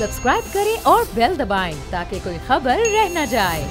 Subscribe करें और bell दबाएं ताकि कोई खबर रह न जाए।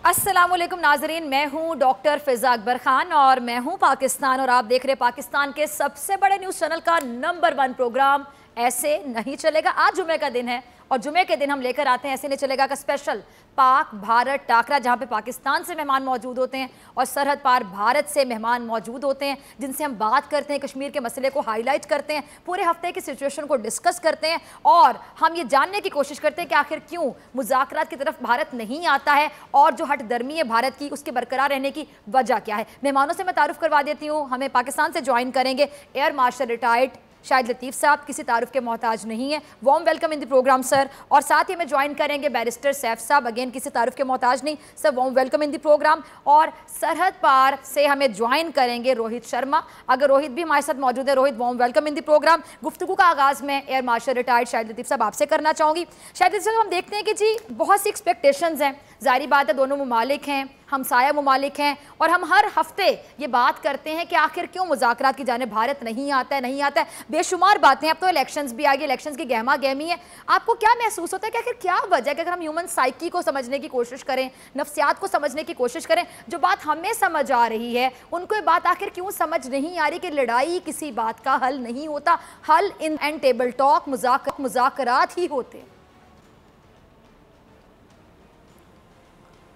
अस्सलामुअलैकुम नाजरीन, मैं हूं डॉक्टर फिजा अकबर खान और मैं हूं पाकिस्तान और आप देख रहे हैं पाकिस्तान के सबसे बड़े न्यूज़ चैनल का नंबर 1 प्रोग्राम ऐसे नहीं चलेगा। आज जुमे का दिन है और जुमे के दिन हम लेकर आते हैं ऐसे नहीं चलेगा का स्पेशल पाक भारत टाकरा, जहां पे पाकिस्तान से मेहमान मौजूद होते हैं और सरहद पार भारत से मेहमान मौजूद होते हैं, जिनसे हम बात करते हैं, कश्मीर के मसले को हाईलाइट करते हैं, पूरे हफ्ते की सिचुएशन को डिस्कस करते हैं और हम ये जानने की कोशिश करते हैं कि आखिर क्यों मुज़ाकरात की तरफ भारत नहीं आता है और जो हट दर्मी है भारत की उसके बरकरार रहने की वजह क्या है। मेहमानों से मैं तारुफ करवा देती हूँ। हमें पाकिस्तान से ज्वाइन करेंगे air marshal retired Shahid Latif साहब, किसी तारुफ के मोहताज नहीं है, warm welcome in the programme sir. और साथ ही हमें ज्वाइन करेंगे बैरिस्टर सैफ साहब, अगेन किसी तारुफ के मोहताज नहीं sir, warm welcome in the programme. और सरहद पार से हमें ज्वाइन करेंगे रोहित शर्मा, अगर रोहित भी हमारे साथ मौजूद है, Rohit warm welcome in the programme. गुफ्तगू का आगाज़ में air marshal retired Shahid Latif साहब आपसे करना चाहूँगी। शाहिद लतीफ़ साहब, हम देखते हैं कि जी बहुत सी एक्सपेक्टेशंस हैं, जाहिर बात है दोनों ममालिक हैं, हमसाया ममालिक हैं और हम हर हफ्ते ये बात करते हैं कि आखिर क्यों मुज़ाकरात की जाने भारत नहीं आता है। बेशुमार बातें, अब तो इलेक्शंस भी आ गए, इलेक्शंस की गहमा गहमी है। आपको क्या महसूस होता है कि आखिर क्या वजह है कि अगर हम ह्यूमन साइकी को समझने की कोशिश करें, नफ्सियात को समझने की कोशिश करें, जो बात हमें समझ आ रही है उनको ये बात आखिर क्यों समझ नहीं आ रही कि लड़ाई किसी बात का हल नहीं होता, हल इन एंड टेबल टॉक मुज़ाकरात ही होते हैं।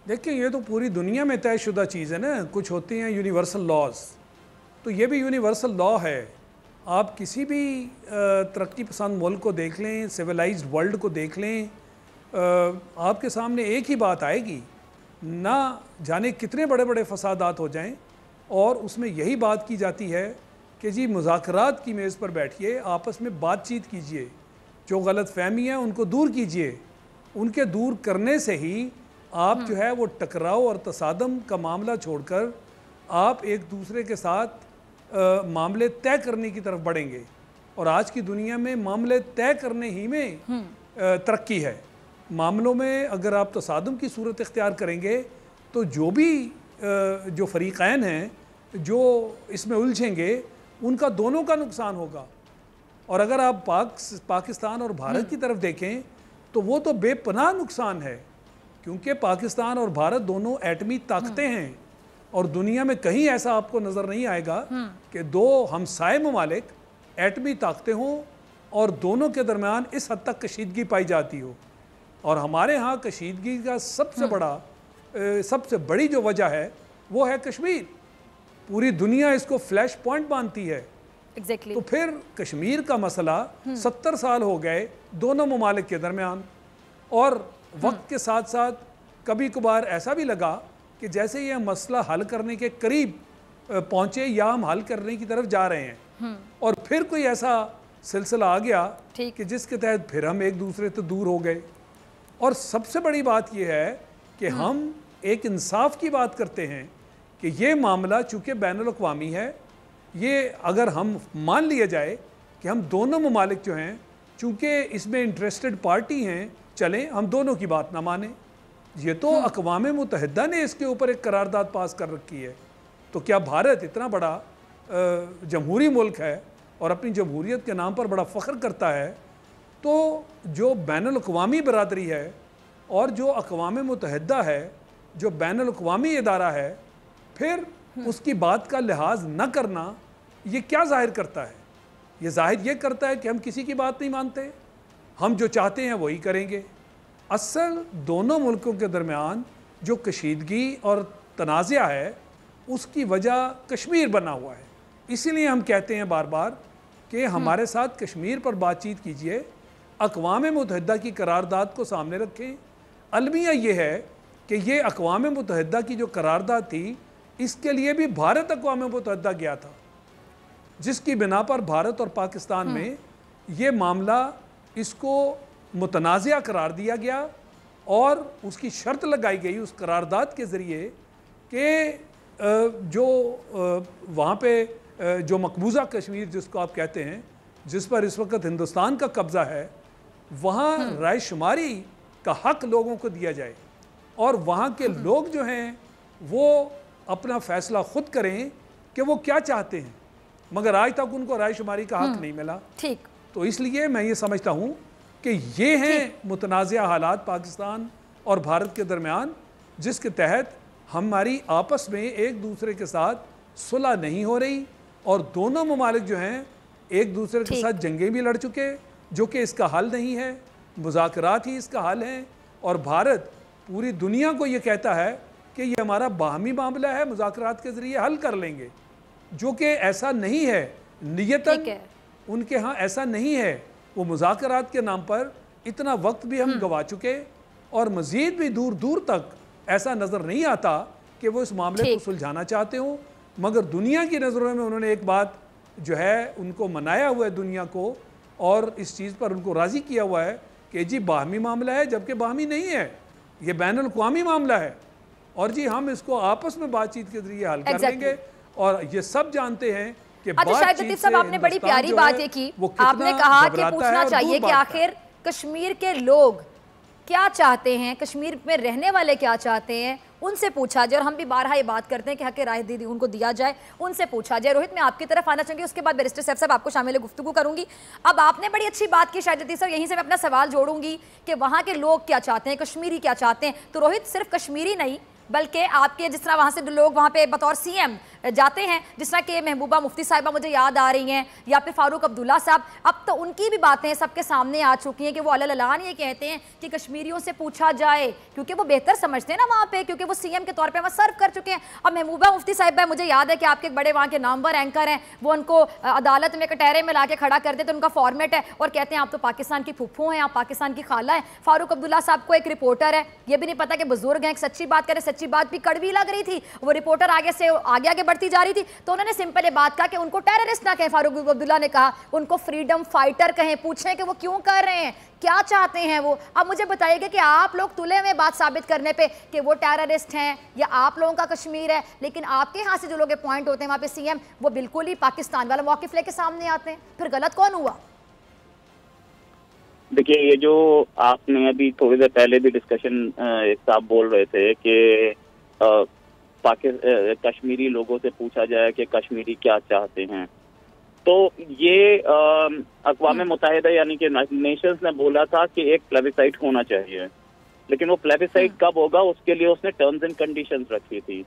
देखिए, ये तो पूरी दुनिया में तयशुदा चीज़ है ना। कुछ होते हैं यूनिवर्सल लॉज, तो ये भी यूनिवर्सल लॉ है। आप किसी भी तरक्की पसंद मुल्क को देख लें, सिविलाइज्ड वर्ल्ड को देख लें, आपके सामने एक ही बात आएगी, ना जाने कितने बड़े बड़े फसादात हो जाएं और उसमें यही बात की जाती है कि जी मुज़ाकरात की मेज़ पर बैठिए, आपस में बातचीत कीजिए, जो गलत फहमी है उनको दूर कीजिए। उनके दूर करने से ही आप जो है वो टकराव और तसादम का मामला छोड़कर आप एक दूसरे के साथ मामले तय करने की तरफ बढ़ेंगे। और आज की दुनिया में मामले तय करने ही में तरक्की है। मामलों में अगर आप तसादम की सूरत इख्तियार करेंगे तो जो भी जो फरीक़ैन हैं जो इसमें उलझेंगे उनका दोनों का नुकसान होगा। और अगर आप पाकिस्तान और भारत की तरफ देखें तो वो तो बेपनाह नुकसान है, क्योंकि पाकिस्तान और भारत दोनों एटमी ताकतें हैं और दुनिया में कहीं ऐसा आपको नज़र नहीं आएगा कि दो हमसाए ममालिक एटमी ताकतें हों और दोनों के दरमियान इस हद तक कशीदगी पाई जाती हो। और हमारे यहाँ कशीदगी का सबसे बड़ी जो वजह है वो है कश्मीर। पूरी दुनिया इसको फ्लैश पॉइंट मानती है। Exactly. तो फिर कश्मीर का मसला 70 साल हो गए दोनों ममालिक के दरमियान, और वक्त के साथ साथ कभी कभार ऐसा भी लगा कि जैसे ये मसला हल करने के करीब पहुँचे या हम हल करने की तरफ जा रहे हैं, और फिर कोई ऐसा सिलसिला आ गया कि जिसके तहत फिर हम एक दूसरे से दूर हो गए। और सबसे बड़ी बात यह है कि हम एक इंसाफ की बात करते हैं कि ये मामला चूँकि बैनुल-अक़वामी है, ये अगर हम मान लिया जाए कि हम दोनों ममालिक जो हैं चूँकि इसमें इंटरेस्टेड पार्टी हैं, चलें हम दोनों की बात ना माने। ये तो अक़वाम मुत्तहिदा ने इसके ऊपर एक करारदाद पास कर रखी है। तो क्या भारत इतना बड़ा जमहूरी मुल्क है और अपनी जमहूरियत के नाम पर बड़ा फ़ख्र करता है, तो जो बैनुल-अक़वामी बरादरी है और जो अक़वाम मुत्तहिदा है, जो बैनुल-अक़वामी इदारा है, फिर उसकी बात का लिहाज न करना ये क्या ज़ाहिर करता है? ये ज़ाहिर ये करता है कि हम किसी की बात नहीं मानते, हम जो चाहते हैं वही करेंगे। असल दोनों मुल्कों के दरमियान जो कशीदगी और तनाज़ा है उसकी वजह कश्मीर बना हुआ है। इसीलिए हम कहते हैं बार बार कि हमारे साथ कश्मीर पर बातचीत कीजिए, अक़वाम मुत्तहिदा की करारदाद को सामने रखें। अलमिया ये है कि ये अक़वाम मुत्तहिदा की जो करारदाद थी, इसके लिए भी भारत अक़वाम मुत्तहिदा गया था, जिसकी बिना पर भारत और पाकिस्तान में ये मामला इसको मुतनाज़ा करार दिया गया और उसकी शर्त लगाई गई उस करारदाद के ज़रिए कि जो वहाँ पे जो मकबूजा कश्मीर जिसको आप कहते हैं, जिस पर इस वक्त हिंदुस्तान का कब्ज़ा है, वहाँ राय शुमारी का हक लोगों को दिया जाए और वहाँ के लोग जो हैं वो अपना फैसला खुद करें कि वो क्या चाहते हैं, मगर आज तक उनको रायशुमारी का हक नहीं मिला। ठीक, तो इसलिए मैं ये समझता हूँ कि ये हैं मुतनाज़ा हालात पाकिस्तान और भारत के दरमियान, जिसके तहत हमारी आपस में एक दूसरे के साथ सुलह नहीं हो रही और दोनों ममालिक जो हैं एक दूसरे के साथ जंगें भी लड़ चुके, जो कि इसका हल नहीं है, मुज़ाकरात ही इसका हल है। और भारत पूरी दुनिया को ये कहता है कि ये हमारा बाहमी मामला है, मुज़ाकरात के ज़रिए हल कर लेंगे, जो कि ऐसा नहीं है। नियतन उनके यहाँ ऐसा नहीं है। वो मुज़ाकरात के नाम पर इतना वक्त भी हम गवा चुके और मज़ीद भी दूर दूर तक ऐसा नज़र नहीं आता कि वो इस मामले को सुलझाना चाहते हों। मगर दुनिया की नज़रों में उन्होंने एक बात जो है उनको मनाया हुआ है दुनिया को, और इस चीज़ पर उनको राज़ी किया हुआ है कि जी बाहमी मामला है, जबकि बाहमी नहीं है, ये बैनुल-अक़वामी मामला है और जी हम इसको आपस में बातचीत के जरिए हल कर लेंगे। और ये सब जानते हैं कि अच्छा शाहिद लतीफ़ साहब, आपने बड़ी प्यारी बात ये की, आपने कहा कि पूछना चाहिए कि आखिर कश्मीर के लोग क्या चाहते हैं, कश्मीर में रहने वाले क्या चाहते हैं, उनसे पूछा जाए। और हम भी बारहा ये बात करते हैं कि हक राय दीदी उनको दिया जाए, उनसे पूछा जाए। रोहित, मैं आपकी तरफ आना चाहूंगी, उसके बाद बैरिस्टर सैफ साहब आपको शामिल गुफ्तगू करूंगी। अब आपने बड़ी अच्छी बात की शाहिद लतीफ़ साहब, यहीं से मैं अपना सवाल जोड़ूंगी कि वहाँ के लोग क्या चाहते हैं, कश्मीरी क्या चाहते हैं। तो रोहित, सिर्फ कश्मीरी नहीं बल्कि आपके जिस तरह वहाँ से लोग वहाँ पे बतौर सीएम जाते हैं, जिस तरह के महबूबा मुफ्ती साहिबा मुझे याद आ रही हैं, या फिर फारूक अब्दुल्ला साहब, अब तो उनकी भी बातें सबके सामने आ चुकी हैं कि वो अल्लाह ये कहते हैं कि कश्मीरियों से पूछा जाए, क्योंकि वो बेहतर समझते हैं ना वहाँ पे, क्योंकि वो सीएम के तौर पे वहाँ सर्व कर चुके हैं। अब महबूबा मुफ्ती साहिबा, मुझे याद है कि आपके एक बड़े वहाँ के नामवर एंकर हैं, वो उनको अदालत में कटहरे में ला के खड़ा कर देते, उनका फॉर्मेट है और कहते हैं आप तो पाकिस्तान की फुफ्फू हैं, आप पाकिस्तान की खाला है। फारूक अब्दुल्ला साहब को एक रिपोर्टर है, ये भी नहीं पता कि बुजुर्ग हैं, एक सच्ची बात करें, सच्ची बात भी कड़वी लग रही थी, वो रिपोर्टर आगे से आगे आगे बढ़ती जा रही थी, तो उन्होंने सिंपल ये बात कहा कि उनको टेररिस्ट ना कहें। फारूक अब्दुल्ला ने कहा उनको फ्रीडम फाइटर कहें, पूछें कि वो क्यों कर रहे हैं, क्या चाहते हैं वो। अब मुझे बताइएगा कि आप लोग तुले में बात साबित करने पे कि वो टेररिस्ट हैं या आप लोगों का कश्मीर है, लेकिन आपके यहाँ से जो लोग पॉइंट होते हैं वहाँ पे सीएम वो बिल्कुल ही पाकिस्तान वाला मौकिफ लेके सामने आते हैं, फिर गलत कौन हुआ? देखिए, ये जो आपने अभी थोड़ी देर पहले भी डिस्कशन एक साहब बोल रहे थे कि कश्मीरी लोगों से पूछा जाए कि कश्मीरी क्या चाहते हैं, तो ये अक़वाम मुत्तहिदा यानी कि नेशंस ने बोला था कि एक प्लेबिसाइट होना चाहिए, लेकिन वो प्लेबिसाइट कब होगा उसके लिए उसने टर्म्स एंड कंडीशंस रखी थी।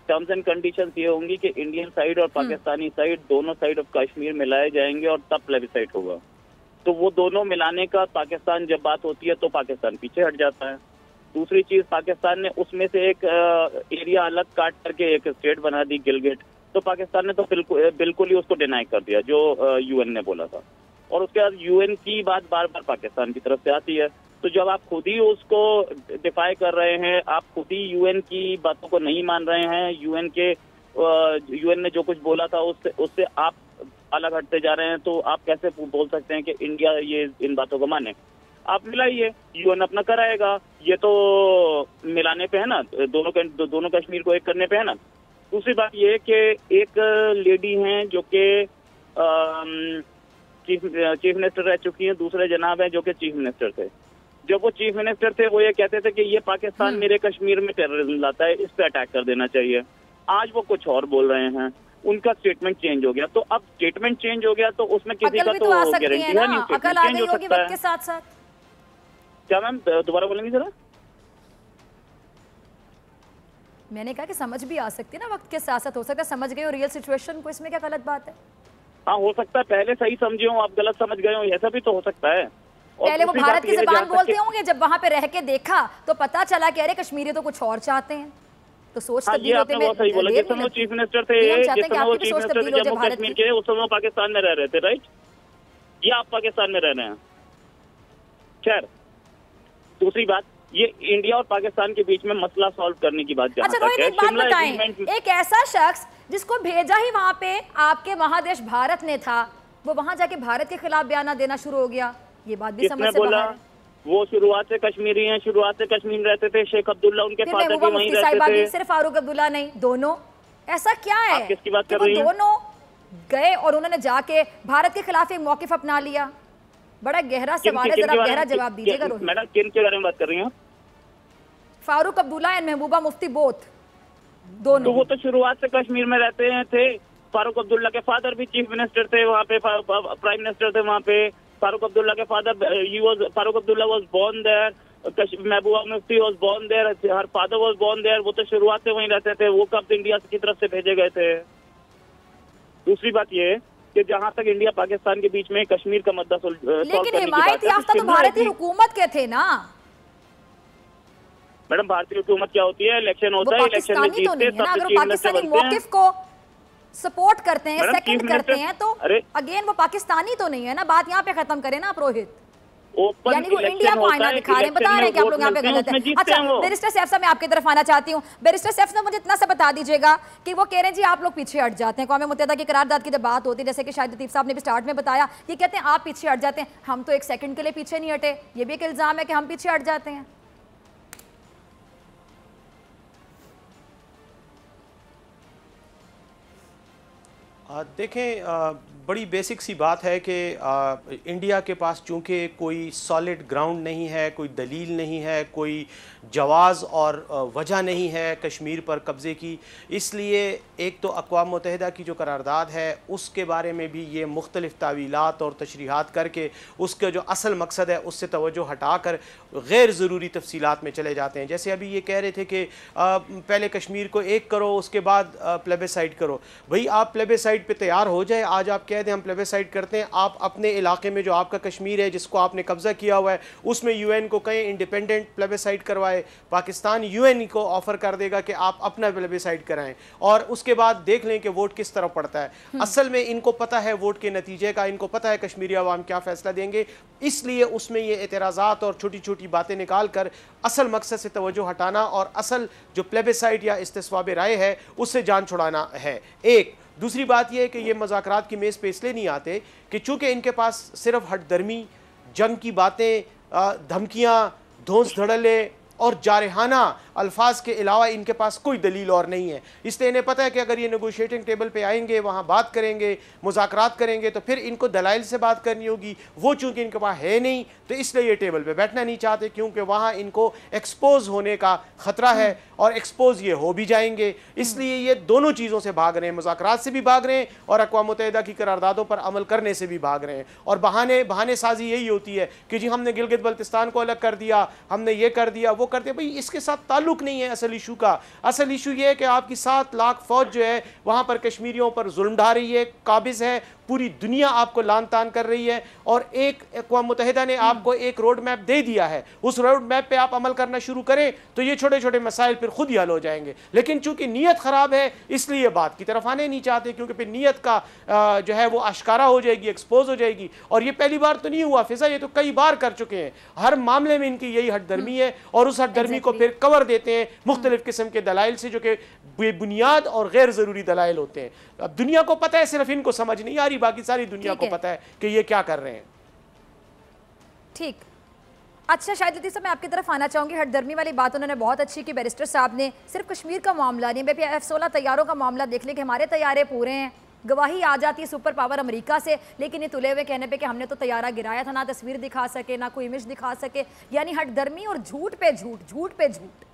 टर्म्स एंड कंडीशंस ये होंगी कि इंडियन साइड और पाकिस्तानी साइड दोनों साइड ऑफ कश्मीर मिलाए जाएंगे और तब प्लेबिसाइट होगा। तो वो दोनों मिलाने का पाकिस्तान जब बात होती है तो पाकिस्तान पीछे हट जाता है। दूसरी चीज, पाकिस्तान ने उसमें से एक एरिया अलग काट करके एक स्टेट बना दी, गिलगिट, तो पाकिस्तान ने तो बिल्कुल ही उसको डिनाई कर दिया जो यूएन ने बोला था। और उसके बाद यूएन की बात बार बार पाकिस्तान की तरफ से आती है, तो जब आप खुद ही उसको डिफाई कर रहे हैं, आप खुद ही यूएन की बातों को नहीं मान रहे हैं, यूएन ने जो कुछ बोला था उससे आप अलग हटते जा रहे हैं, तो आप कैसे बोल सकते हैं कि इंडिया ये इन बातों को माने? आप मिलाइए, यूएन अपना कराएगा, ये तो मिलाने पे है ना, दोनों कश्मीर को एक करने पे है ना। दूसरी बात ये है कि एक लेडी हैं जो कि चीफ मिनिस्टर रह चुकी हैं, दूसरे जनाब हैं जो कि चीफ मिनिस्टर थे। जब वो चीफ मिनिस्टर थे वो ये कहते थे कि ये पाकिस्तान मेरे कश्मीर में टेररिज्म लाता है, इस पे अटैक कर देना चाहिए। आज वो कुछ और बोल रहे हैं, उनका स्टेटमेंट चेंज हो गया। तो अब स्टेटमेंट चेंज हो गया तो उसमें किसी का तो गारंटी है नहीं, स्टेटमेंट चेंज हो सकता है। साथ साथ क्या मैम दोबारा बोलेंगे जरा? मैंने कहा कि समझ भी आ सकती है ना, वक्त के साथ साथ हो सकता है समझ गए हो रियल सिचुएशन को, इसमें क्या गलत बात है? हाँ, हो सकता है पहले सही समझे हो, आप गलत समझ गए हो, ऐसा भी तो हो सकता है। पहले वो भारत की ज़बान बोलते होंगे, जब वहां पे रह के देखा तो पता चला कि अरे कश्मीरी तो कुछ और चाहते हैं, तो सोच तब्दील होते में सही बोला। जिस समय चीफ मिनिस्टर थे, जम्मू कश्मीर के, उस समय पाकिस्तान में रह रहे थे, राइट? ये आप पाकिस्तान में रह रहे हैं। खैर, दूसरी बात, ये इंडिया और पाकिस्तान के बीच में मसला सॉल्व करने की बात जहां तक है, एक बात बताएं, एक ऐसा शख्स जिसको भेजा ही वहां पे आपके महादेश भारत ने था, वो वहां जाके भारत के खिलाफ बयान देना शुरू हो गया, ये बात भी समझ से बाहर है। वो शुरुआत से कश्मीरी हैं, शुरुआत से कश्मीर रहते थे, शेख अब्दुल्ला उनके फादर भी वहीं रहते थे। सिर्फ फारूक अब्दुल्ला नहीं, दोनों। ऐसा क्या है किसकी बात कर रही हैं? दोनों गए और उन्होंने जाके भारत के खिलाफ एक मौकिफ अपना लिया। बड़ा गहरा सवाल है, जरा गहरा जवाब दीजिएगा रोहित। मैडम किन के बारे में बात कर रही हैं? फारूक अब्दुल्ला एंड महबूबा मुफ्ती बोथ, दोनों। तो वो तो शुरुआत से कश्मीर में रहते हैं थे। फारूक अब्दुल्ला के फादर भी चीफ मिनिस्टर थे वहाँ पे, प्राइम मिनिस्टर थे वहाँ पे। फारूक अब्दुल्ला के father Farooq Abdullah was born there, Mehbooba Mufti was born there, her father was born there. वो तो शुरुआत से वहीं रहते थे। वो कब इंडिया की तरफ से भेजे गए थे? दूसरी बात ये कि जहाँ तक इंडिया पाकिस्तान के बीच में कश्मीर का मुद्दा लेकिन हिमायत याफ्ता तो भारतीय हुकूमत के थे ना मैडम। भारतीय हुकूमत क्या होती है? इलेक्शन होता है, इलेक्शन में जीतते हैं, अगर वो पाकिस्तानी मौकिफ को सपोर्ट करते हैं, सेकंड करते हैं, तो अगेन वो पाकिस्तानी तो नहीं है ना। बात यहाँ पे खत्म करें ना आप रोहित, यानी वो इंडिया को आईना दिखा रहे हैं, बता रहे हैं कि आप लोग यहाँ पे गलत हैं। अच्छा बैरिस्टर सैफ साहब, मैं आपकी तरफ आना चाहती हूँ। बैरिस्टर सैफ साहब, मुझे इतना सा बता दीजिएगा कि वो कह रहे हैं जी आप लोग पीछे हट जाते हैं। अक़वाम मुत्तहिदा की करारदाद की जब बात होती है, जैसे कि शाहिद लतीफ़ साहब ने भी स्टार्ट में बताया, ये कहते हैं आप पीछे हट जाते हैं। हम तो एक सेकंड के लिए पीछे नहीं हटे, ये भी एक इल्जाम है कि हम पीछे हट जाते हैं। देखें, बड़ी बेसिक सी बात है कि इंडिया के पास चूँकि कोई सॉलिड ग्राउंड नहीं है, कोई दलील नहीं है, कोई जवाज़ और वजह नहीं है कश्मीर पर कब्ज़े की, इसलिए एक तो अक़वाम मुत्तहिदा की जो करारदाद है उसके बारे में भी ये मुख्तलिफ़ तावीलात और तशरीहात करके उसका जो असल मकसद है उससे तवज्जो हटा कर गैर ज़रूरी तफसीलात में चले जाते हैं। जैसे अभी ये कह रहे थे कि पहले कश्मीर को एक करो, उसके बाद प्लेबिसाइड करो। भाई आप प्लेबिसाइड पे तैयार हो जाए, आज आप कह दें हम प्लेबिसाइड करते हैं, आप अपने इलाके में जो आपका कश्मीर है जिसको आपने कब्ज़ा किया हुआ है उसमें UN को कहें इंडिपेंडेंट प्लेबिसाइड करवाए। पाकिस्तान UN को ऑफर कर देगा कि आप अपना प्लेबिसाइड कराएं और उसके बाद देख लें कि वोट किस तरफ पड़ता है। असल में इनको पता है वोट के नतीजे का, इनको पता है कश्मीरी अवाम क्या फैसला देंगे, इसलिए उसमें ये एतराज़ात और छोटी छोटी बातें निकाल कर असल मकसद से तवज्जो हटाना और असल जो प्लेबिसाइड या इस्तिस्वाब राय है उससे जान छुड़ाना है। एक दूसरी बात यह है कि ये मुज़ाकरात की मेज़ पे इसलिए नहीं आते कि चूँकि इनके पास सिर्फ हटदर्मी, जंग की बातें, धमकियाँ, धौंस धड़ल्ले और जारहाना अल्फाज के अलावा इनके पास कोई दलील और नहीं है। इसलिए इन्हें पता है कि अगर ये नेगोशिएटिंग टेबल पे आएंगे, वहाँ बात करेंगे, मुज़ाकरात करेंगे, तो फिर इनको दलाइल से बात करनी होगी। वो चूँकि इनके पास है नहीं, तो इसलिए ये टेबल पे बैठना नहीं चाहते, क्योंकि वहाँ इनको एक्सपोज होने का ख़तरा है और एक्सपोज ये हो भी जाएंगे। इसलिए ये दोनों चीज़ों से भाग रहे हैं, मुज़ाकरात से भी भाग रहे हैं और अक़वाम मुत्तहिदा की करारदादों पर अमल करने से भी भाग रहे हैं। और बहाने साजी यही होती है कि जी हमने गिलगित बल्तिस्तान को अलग कर दिया, हमने ये कर दिया, वो कर दिया। भाई इसके साथ ताल्लुक़ नहीं है असल इशू का। असल इशू ये है कि आपकी 7 लाख फौज जो है वहाँ पर कश्मीरियों पर जुल्म ढा रही है, काबिज़ है, पूरी दुनिया आपको लान तान कर रही है और एक अक़वाम मुत्तहिदा ने आपको एक रोड मैप दे दिया है। उस रोड मैप पे आप अमल करना शुरू करें तो ये छोटे छोटे मसाइल फिर खुद ही हल हो जाएंगे। लेकिन चूंकि नीयत ख़राब है इसलिए ये बात की तरफ आने नहीं चाहते, क्योंकि फिर नीयत का जो है वो आश्कारा हो जाएगी, एक्सपोज हो जाएगी। और ये पहली बार तो नहीं हुआ फिजा, ये तो कई बार कर चुके हैं। हर मामले में इनकी यही हटदर्मी है और उस हटदर्मी को फिर कवर देते हैं मुख्तलिफ किस्म के दलाइल से, जो कि बेबुनियाद और गैर ज़रूरी दलाइल होते हैं। अब दुनिया को पता है, सिर्फ इनको समझ नहीं आ रही, बाकी सारी दुनिया को पता है कि ये क्या कर रहे हैं। ठीक, अच्छा शाहिद लतीफ़ साहब, मैं आपकी तरफ आना चाहूँगी। हटदर्मी वाली बात उन्होंने बहुत अच्छी की बैरिस्टर साहब ने। सिर्फ कश्मीर का मामला नहीं, F-16 तैयारों का मामला देख लें कि हमारे तैयारे पूरे हैं। गवाही आ जाती है सुपर पावर अमेरिका से, लेकिन ये तुले हुए कहने पे कि हमने तो तैयारा गिराया था, ना तस्वीर दिखा सके, ना कोई इमेज दिखा सके। यानी हटदर्मी और झूठ पे झूठ, झूठ पे झूठ।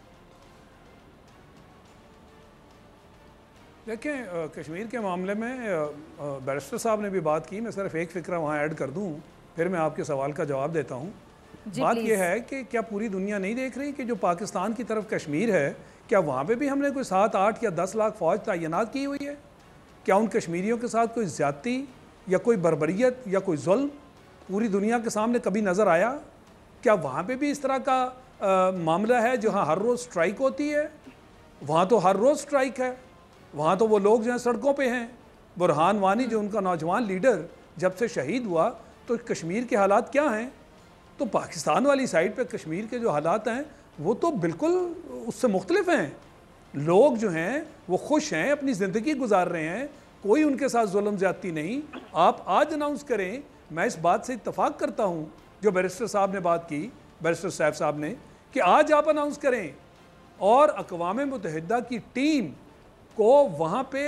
देखें, कश्मीर के मामले में बैरिस्टर साहब ने भी बात की, मैं सिर्फ एक फ़िक्रा वहाँ ऐड कर दूँ, फिर मैं आपके सवाल का जवाब देता हूँ। बात यह है कि क्या पूरी दुनिया नहीं देख रही कि जो पाकिस्तान की तरफ कश्मीर है, क्या वहाँ पे भी हमने कोई 7, 8 या 10 लाख फ़ौज तैनात की हुई है? क्या उन कश्मीरियों के साथ कोई ज़्यादती या कोई बर्बरियत या कोई जुल्म पूरी दुनिया के सामने कभी नज़र आया? क्या वहाँ पे भी इस तरह का मामला है जहाँ हर रोज़ स्ट्राइक होती है? वहाँ तो हर रोज़ स्ट्राइक है। वहाँ तो वो लोग जो हैं सड़कों पे हैं। बुरहान वानी जो उनका नौजवान लीडर जब से शहीद हुआ, तो कश्मीर के हालात क्या हैं? तो पाकिस्तान वाली साइड पे कश्मीर के जो हालात हैं वो तो बिल्कुल उससे मुख्तलिफ हैं। लोग जो हैं वो खुश हैं, अपनी ज़िंदगी गुजार रहे हैं, कोई उनके साथ जुल्म ज़्यादती नहीं। आप आज अनाउंस करें, मैं इस बात से इत्तफाक करता हूँ जो बैरिस्टर साहब ने बात की, बैरिस्टर सैफ साहब ने, कि आज आप अनाउंस करें और अक़वाम मुत्तहिदा की टीम को वहाँ पे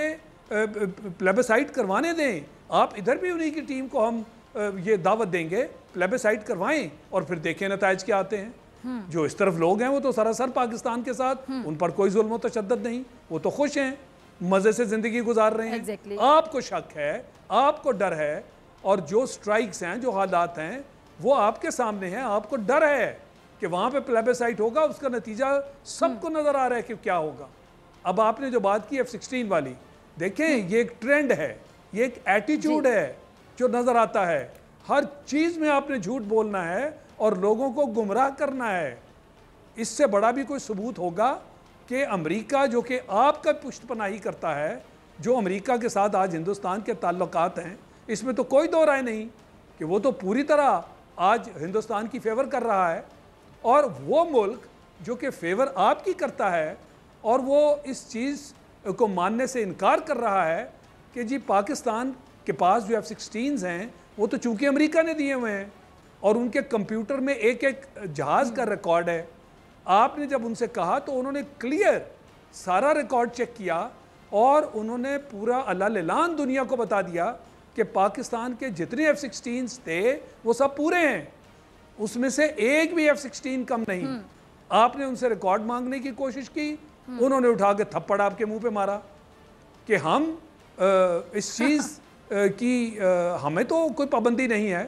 प्लेबिसाइड करवाने दें। आप इधर भी उन्हीं की टीम को हम ये दावत देंगे, प्लेबिसाइट करवाएं और फिर देखें नताइज क्या आते हैं। जो इस तरफ लोग हैं वो तो सरासर पाकिस्तान के साथ, उन पर कोई जुल्म व तशद्दुद नहीं, वो तो खुश हैं, मजे से जिंदगी गुजार रहे हैं। Exactly. आपको शक है, आपको डर है, और जो स्ट्राइक्स हैं, जो हालात हैं, वो आपके सामने हैं। आपको डर है कि वहां पे प्लेबिसाइट होगा, उसका नतीजा सबको नजर आ रहा है कि क्या होगा। अब आपने जो बात की F-16 वाली, देखें ये एक ट्रेंड है, ये एक एटीट्यूड है जो नजर आता है। हर चीज में आपने झूठ बोलना है और लोगों को गुमराह करना है। इससे बड़ा भी कोई सबूत होगा कि अमेरिका, जो कि आपका पुष्टपनाही करता है, जो अमेरिका के साथ आज हिंदुस्तान के ताल्लुकात हैं, इसमें तो कोई दो राय नहीं कि वो तो पूरी तरह आज हिंदुस्तान की फेवर कर रहा है। और वो मुल्क जो कि फेवर आपकी करता है और वो इस चीज़ को मानने से इनकार कर रहा है कि जी पाकिस्तान के पास जो F-16s हैं वो तो चूंकि अमेरिका ने दिए हुए हैं और उनके कंप्यूटर में एक एक जहाज़ का रिकॉर्ड है। आपने जब उनसे कहा तो उन्होंने क्लियर सारा रिकॉर्ड चेक किया और उन्होंने पूरा अल्लाह दुनिया को बता दिया कि पाकिस्तान के जितने F-16s थे वो सब पूरे हैं, उसमें से एक भी F-16 कम नहीं। आपने उनसे रिकॉर्ड मांगने की कोशिश की, उन्होंने उठा के थप्पड़ आपके मुंह पे मारा कि हम इस चीज़ की हमें तो कोई पाबंदी नहीं है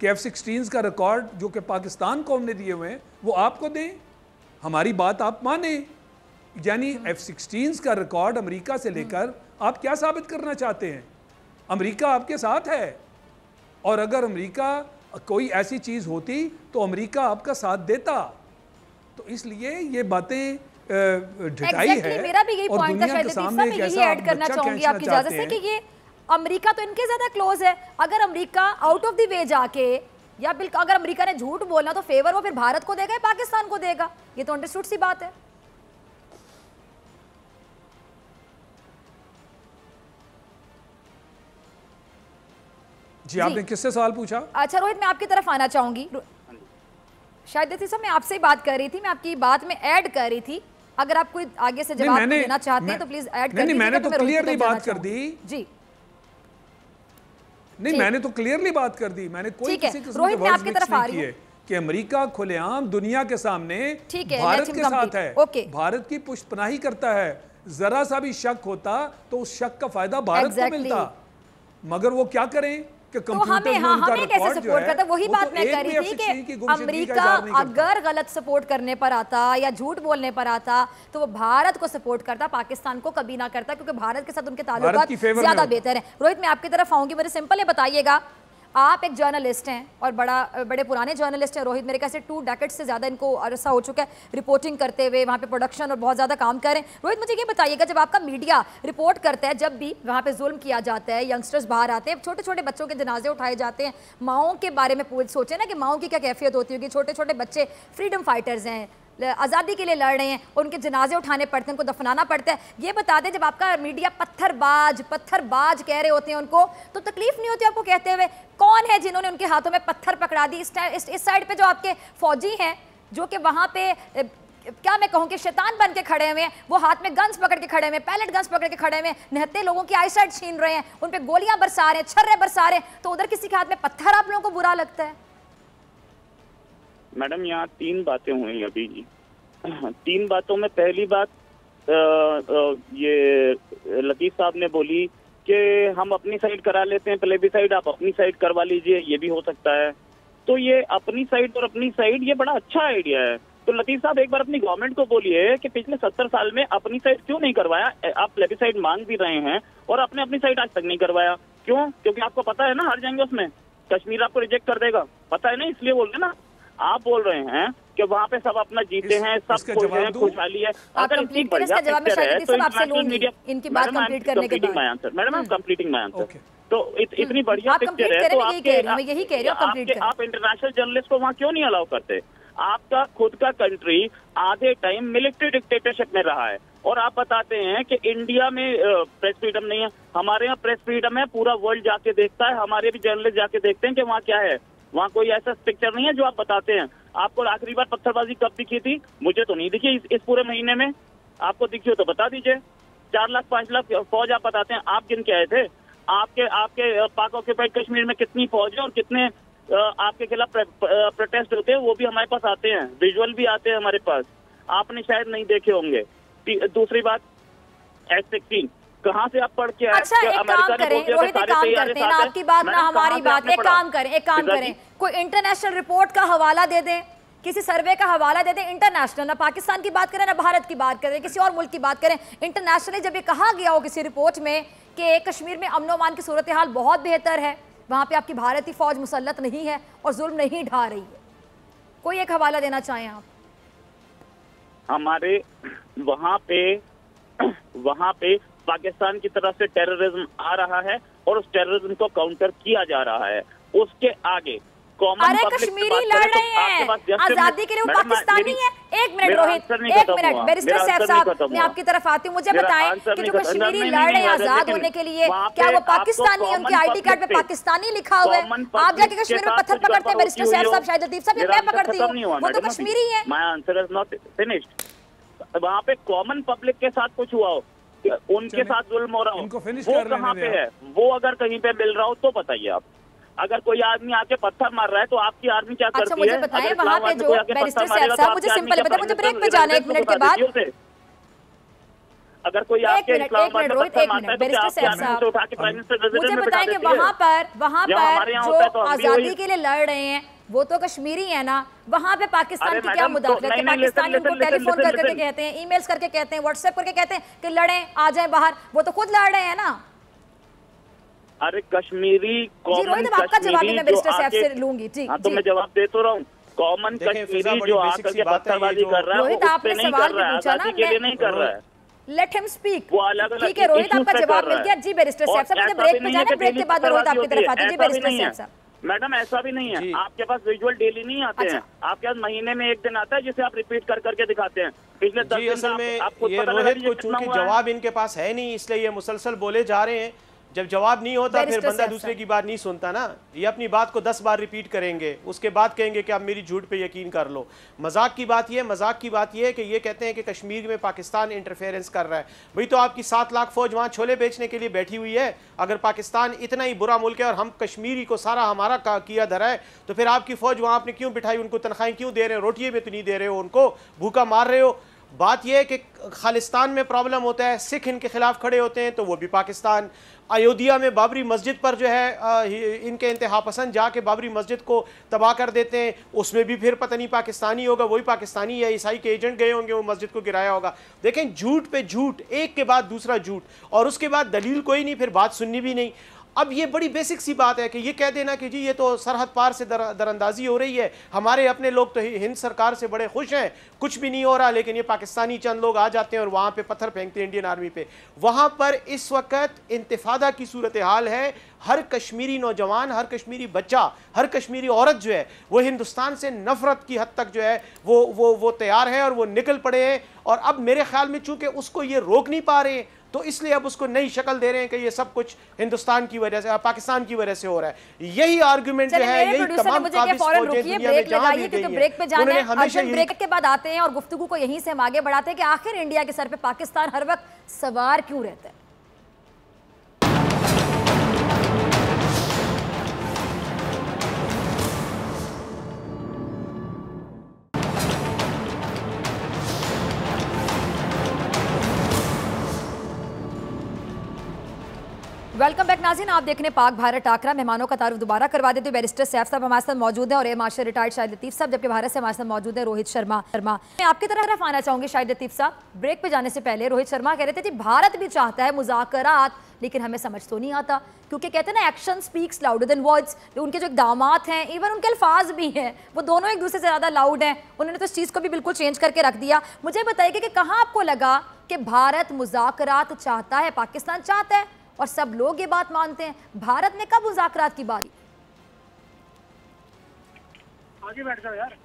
कि F-16 का रिकॉर्ड जो कि पाकिस्तान कौम ने दिए हुए हैं वो आपको दें, हमारी बात आप माने। यानी F-16 का रिकॉर्ड अमेरिका से लेकर आप क्या साबित करना चाहते हैं? अमेरिका आपके साथ है, और अगर अमेरिका कोई ऐसी चीज़ होती तो अमेरिका आपका साथ देता। तो इसलिए ये बातें ढिठाई है। मेरा भी यही और पॉइंट था, दुनिया के शायद सामने मैं एक यही ऐसा ऐड करना बच्चा चाहूंगी खींचना आपकी इजाजत से चाहते कि ये अमेरिका तो इनके ज्यादा क्लोज है। अगर America out of the way जाके या बिल्कुल अगर अमेरिका ने झूठ बोलना तो फेवर वो फिर भारत को देगा या पाकिस्तान को देगा, ये तो अंडरस्टूड सी बात है। जी आपने किससे सवाल पूछा? अच्छा रोहित, मैं आपकी तरफ आना चाहूंगी। शायद साहब मैं आपसे ही बात कर रही थी, मैं आपकी बात में ऐड कर रही थी। अगर आप कोई आगे से जवाब देना चाहते हैं तो प्लीज ऐड कर दीजिए। मैंने तो क्लियरली बात कर दी जी। नहीं, मैंने तो क्लियरली बात कर दी। मैंने कोई किसी किस्म के वर्ड्स मिक्स नहीं किए कि अमेरिका खुलेआम दुनिया के सामने भारत के साथ है, भारत की पुष्टपनाही करता है। जरा सा भी शक होता तो उस शक का फायदा भारत को मिलता, मगर वो क्या करें कि कंप्यूटर में उनका रिकॉर्ड जो है, वही बात मैं कर रही थी कि अमेरिका अगर गलत सपोर्ट करने पर आता या झूठ बोलने पर आता तो वो भारत को सपोर्ट करता, पाकिस्तान को कभी ना करता, क्योंकि भारत के साथ उनके ताल्लुकात ज्यादा बेहतर है। रोहित, मैं आपकी तरफ आऊंगी, मेरे सिंपल ये बताइएगा, आप एक जर्नलिस्ट हैं और बड़े पुराने जर्नलिस्ट हैं। रोहित मेरे ख्याल से 2 डेकेड से ज़्यादा इनको अरसा हो चुका है रिपोर्टिंग करते हुए, वहाँ पे प्रोडक्शन और बहुत ज़्यादा काम कर रहे हैं। रोहित मुझे ये बताइएगा, जब आपका मीडिया रिपोर्ट करता है, जब भी वहाँ पे जुल्म किया जाता है, यंगस्टर्स बाहर आते हैं, छोटे छोटे बच्चों के जनाजे उठाए जाते हैं, माओं के बारे में सोचें ना कि माओं की क्या कैफियत होती होगी। छोटे छोटे बच्चे फ्रीडम फाइटर्स हैं, आज़ादी के लिए लड़ रहे हैं, उनके जनाजे उठाने पड़ते हैं, उनको दफनाना पड़ता है। ये बता दें, जब आपका मीडिया पत्थरबाज कह रहे होते हैं उनको, तो तकलीफ नहीं होती आपको कहते हुए? कौन है जिन्होंने उनके हाथों में पत्थर पकड़ा दी? इस साइड पे जो आपके फौजी हैं जो कि वहाँ पे क्या मैं कहूँ कि शैतान बन के खड़े हुए हैं, वो हाथ में गन्स पकड़ के खड़े हुए हैं, पैलेट गन्स पकड़ के खड़े हुए हैं, निहत्ते लोगों की आईसाइट छीन रहे हैं, उन पे गोलियां बरसा रहे हैं, छर्रे बरसा रहे हैं, तो उधर किसी के हाथ में पत्थर आप लोगों को बुरा लगता है? मैडम यहाँ 3 बातें हुई अभी जी। 3 बातों में पहली बात ये लतीफ साहब ने बोली कि हम अपनी साइड करा लेते हैं प्लेबिसाइड, आप अपनी साइड करवा लीजिए, ये भी हो सकता है। तो ये अपनी साइड और अपनी साइड, ये बड़ा अच्छा आइडिया है। तो लतीफ साहब एक बार अपनी गवर्नमेंट को बोलिए कि पिछले 70 साल में अपनी साइड क्यों नहीं करवाया। आप प्लेबिसाइड मांग भी रहे हैं और आपने अपनी साइड आज तक नहीं करवाया, क्यों? क्योंकि आपको पता है ना हार जाएंगे उसमें, कश्मीर आपको रिजेक्ट कर देगा, पता है ना, इसलिए बोल रहे ना। आप बोल रहे हैं कि वहाँ पे सब अपना जीते हैं, सब खुश हैं, खुशहाली है। अगर इतनी बढ़िया पिक्चर है तो international media, madam I am completing my answer, madam I am completing my answer. तो इतनी बढ़िया पिक्चर है तो आप इंटरनेशनल जर्नलिस्ट को वहाँ क्यों नहीं अलाउ करते? आपका खुद का कंट्री आधे टाइम मिलिट्री डिक्टेटरशिप में रहा है और आप बताते हैं कि इंडिया में प्रेस फ्रीडम नहीं है। हमारे यहाँ प्रेस फ्रीडम है, पूरा वर्ल्ड जाके देखता है, हमारे भी जर्नलिस्ट जाके देखते हैं कि वहाँ क्या है। वहाँ कोई ऐसा पिक्चर नहीं है जो आप बताते हैं। आपको आखिरी बार पत्थरबाजी कब दिखी थी? मुझे तो नहीं दिखी इस पूरे महीने में। आपको दिखी हो तो बता दीजिए। 4 लाख 5 लाख फौज आप बताते हैं, आप गिन के आए थे? आपके आपके पाक ऑक्यूपाइड कश्मीर में कितनी फौज है और कितने आपके खिलाफ प्रोटेस्ट होते हैं, वो भी हमारे पास आते हैं, विजुअल भी आते हैं हमारे पास, आपने शायद नहीं देखे होंगे। दूसरी बात, F-16 कहाँ से आप पढ़ के आए? अच्छा, एक काम करें रोहित, एक काम करते हैं ना, आपकी बात ना हमारी बात, एक काम करें, कोई इंटरनेशनल रिपोर्ट का हवाला दे दें, किसी सर्वे का हवाला दे दें इंटरनेशनल, ना पाकिस्तान की बात करें ना भारत की बात करें, किसी और मुल्क की बात करें, इंटरनेशनली जब ये कहा गया हो किसी रिपोर्ट में कि कश्मीर में अमन अमान की सूरत हाल बहुत बेहतर है, वहां पे आपकी भारतीय फौज मुसल्लत नहीं है और जुल्म नहीं ढा रही है, कोई एक हवाला देना चाहें आप? हमारे वहाँ पे पाकिस्तान की तरफ से टेररिज्म आ रहा है और उस टेररिज्म को काउंटर किया जा रहा है। उसके आगे अरे कश्मीरी लड़ रहे हैं आजादी के लिए, वो पाकिस्तानी है। एक मिनट रोहित, एक मिनट, बैरिस्टर साहब साहब मैं आपकी तरफ आती हूँ, मुझे बताएं कि जो कश्मीरी लड़ रहे हैं आजाद होने के लिए, क्या वो पाकिस्तानी है? उनके आईडी कार्ड पे पाकिस्तानी लिखा हुआ है। आप जाके कश्मीर में पत्थर पकड़ते हैं बैरिस्टर साहब, शाहिद लतीफ साहब, मैं पकड़ती हूँ, वो तो कश्मीरी है। My answer is not finished. वहाँ पे कॉमन पब्लिक के साथ कुछ हुआ हो, उनके साथ जुल्म हो रहा हो, वो कहाँ पे है? वो अगर कहीं पे मिल रहा हो तो बताइए आप। अगर कोई आदमी आके पत्थर मार रहा है तो आपकी आर्मी क्या करती है? मुझे बताएं वहाँ पे जो बैरिस्टर साहब, मुझे सिंपल बताएं, मुझे ब्रेक पे जाना है 1 मिनट के बाद। अगर कोई आपके इस्लामाबाद में पत्थर मारता है तो क्या आपकी आर्मी से उठा के प्राइम मिनिस्टर विजिट में बिठा देती है? वहाँ पर जो आजादी के लिए लड़ रहे हैं वो तो कश्मीरी है ना, वहाँ पे पाकिस्तान की क्या मुदाखलत है? पाकिस्तानी उनको टेलीफोन करके कहते हैं, ईमेल्स करके कहते हैं, व्हाट्सएप करके कहते हैं कि लड़ें, आ जाएं बाहर, वो तो खुद लड़ रहे हैं ना। अरे कश्मीरी कॉमन आपका जवाब मैं बैरिस्टर साहब से लूंगी। जी तो मैं जवाब दे तो रहा हूँ। कॉमन कश्मीरी जो आकर के पत्थरबाजी कर रहा है, आपने सवाल भी पूछा ना, के लिए नहीं कर रहा है। Let him speak. वो अलग-अलग ठीक है रोहित, आपका जवाब मिल गया। जी बैरिस्टर साहब, मुझे ब्रेक पे जाना है, ब्रेक के बाद रोहित आपकी तरफ आते हैं। जी बैरिस्टर साहब। मैडम ऐसा भी नहीं है, आपके पास विजुअल डेली नहीं आते हैं, आपके पास महीने में 1 दिन आता है जिसे आप रिपीट कर करके दिखाते हैं। पिछले 10 दिन असल में ये रोहित को चूंकि जवाब इनके पास है नहीं, इसलिए ये मुसलसल बोले जा रहे हैं। जब जवाब नहीं होता फिर बंदा दूसरे की बात नहीं सुनता ना। ये अपनी बात को 10 बार रिपीट करेंगे, उसके बाद कहेंगे कि आप मेरी झूठ पे यकीन कर लो। मजाक की बात ये है कि ये कहते हैं कि कश्मीर में पाकिस्तान इंटरफेरेंस कर रहा है। भाई तो आपकी 7 लाख फौज वहाँ छोले बेचने के लिए बैठी हुई है। अगर पाकिस्तान इतना ही बुरा मुल्क है और हम कश्मीरी को सारा हमारा किया धरा है, तो फिर आपकी फौज वहाँ आपने क्यों बिठाई? उनको तनख्वाहें क्यों दे रहे हो? रोटियाँ भी तो नहीं दे रहे हो, उनको भूखा मार रहे हो। बात यह है कि खालिस्तान में प्रॉब्लम होता है, सिख इनके खिलाफ खड़े होते हैं तो वो भी पाकिस्तान। अयोध्या में बाबरी मस्जिद पर जो है इनके इंतहा पसंद जाके बाबरी मस्जिद को तबाह कर देते हैं, उसमें भी फिर पता नहीं पाकिस्तानी होगा, वही पाकिस्तानी या ईसाई के एजेंट गए होंगे, वो मस्जिद को गिराया होगा। देखें झूठ पे झूठ, एक के बाद दूसरा झूठ, और उसके बाद दलील कोई नहीं, फिर बात सुननी भी नहीं। अब ये बड़ी बेसिक सी बात है कि ये कह देना कि जी ये तो सरहद पार से दरअंदाजी हो रही है, हमारे अपने लोग तो हिंद सरकार से बड़े खुश हैं, कुछ भी नहीं हो रहा, लेकिन ये पाकिस्तानी चंद लोग आ जाते हैं और वहाँ पे पत्थर फेंकते हैं इंडियन आर्मी पे। वहाँ पर इस वक्त इंतिफादा की सूरत हाल है। हर कश्मीरी नौजवान, हर कश्मीरी बच्चा, हर कश्मीरी औरत जो है वो हिंदुस्तान से नफरत की हद तक जो है वो तैयार है और वो निकल पड़े हैं। और अब मेरे ख्याल में चूंकि उसको ये रोक नहीं पा रहे हैं तो इसलिए अब उसको नई शक्ल दे रहे हैं कि ये सब कुछ हिंदुस्तान की वजह से, पाकिस्तान की वजह से हो रहा है। यही आर्गुमेंट जो है, यही तमाम ब्रेक पे जाना है, ब्रेक के बाद आते हैं और गुफ्तगू को यहीं से हम आगे बढ़ाते हैं कि आखिर इंडिया के सर पे पाकिस्तान हर वक्त सवार क्यों रहता है। वेलकम बैक नाज़रीन, आप देख रहे हैं पाक भारत टाकरा। मेहमानों का तारुफ दोबारा करवा देते हैं। बैरिस्टर सैफ साहब हमारे साथ मौजूद हैं और air marshal retired Shahid Latif साहब, जबकि भारत से हमारे साथ मौजूद है रोहित शर्मा। मैं आपकी तरफ आना चाहूंगी शाहिद लतीफ साहब। ब्रेक पे जाने से पहले रोहित शर्मा कह रहे थे भारत भी चाहता है मुज़ाकरात, लेकिन हमें समझ तो नहीं आता, क्योंकि कहते हैं ना action speaks louder than words. उनके जो इक़दामात हैं, इवन उनके अल्फाज भी हैं, वो दोनों एक दूसरे से ज़्यादा लाउड हैं। उन्होंने तो इस चीज़ को भी बिल्कुल चेंज करके रख दिया। मुझे बताइए कि कहाँ आपको लगा कि भारत मुज़ाकरात चाहता है, पाकिस्तान चाहता है और सब लोग ये बात मानते हैं? भारत ने कब मुज़ाकरात की बात? आगे बैठ जाओ यार।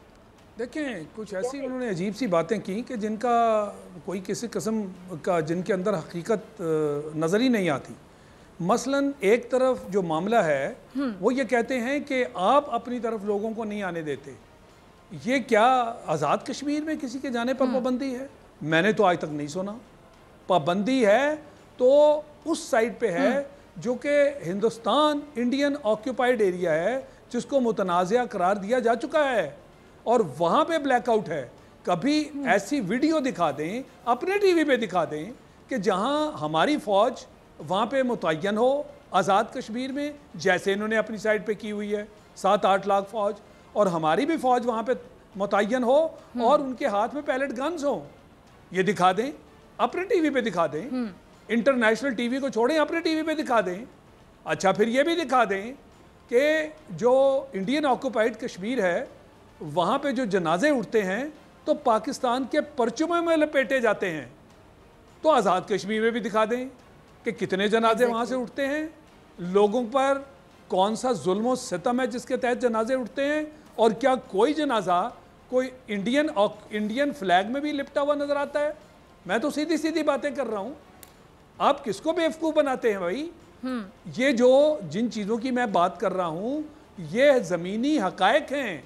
देखें, कुछ ऐसी उन्होंने अजीब सी बातें की कि जिनका कोई किसी किस्म का, जिनके अंदर हकीकत नज़र ही नहीं आती। मसलन एक तरफ जो मामला है वो ये कहते हैं कि आप अपनी तरफ लोगों को नहीं आने देते। ये क्या आज़ाद कश्मीर में किसी के जाने पर पाबंदी है? मैंने तो आज तक नहीं सुना। पाबंदी है तो उस साइड पे है जो कि हिंदुस्तान इंडियन ऑक्यूपाइड एरिया है, जिसको मुतनाज़ा करार दिया जा चुका है, और वहाँ पे ब्लैकआउट है। कभी ऐसी वीडियो दिखा दें, अपने टीवी पे दिखा दें कि जहाँ हमारी फ़ौज वहाँ पे मुतय्यन हो आज़ाद कश्मीर में, जैसे इन्होंने अपनी साइड पे की हुई है 7-8 लाख फ़ौज, और हमारी भी फ़ौज वहाँ पे मुतय्यन हो और उनके हाथ में पैलेट गन्स हो। ये दिखा दें, अपने टीवी पे दिखा दें, इंटरनेशनल टीवी को छोड़ें, अपने टीवी पे दिखा दें। अच्छा, फिर ये भी दिखा दें कि जो इंडियन ऑक्यूपाइड कश्मीर है वहाँ पे जो जनाजे उठते हैं तो पाकिस्तान के परचमों में लपेटे जाते हैं। तो आज़ाद कश्मीर में भी दिखा दें कि कितने जनाजे वहाँ से उठते हैं, लोगों पर कौन सा जुल्म व सितम है जिसके तहत जनाजे उठते हैं, और क्या कोई जनाजा कोई इंडियन फ्लैग में भी लिपटा हुआ नज़र आता है। मैं तो सीधी सीधी बातें कर रहा हूँ, आप किसको बेवकूफ़ बनाते हैं भाई। ये जो जिन चीज़ों की मैं बात कर रहा हूँ ये ज़मीनी हकायक हैं,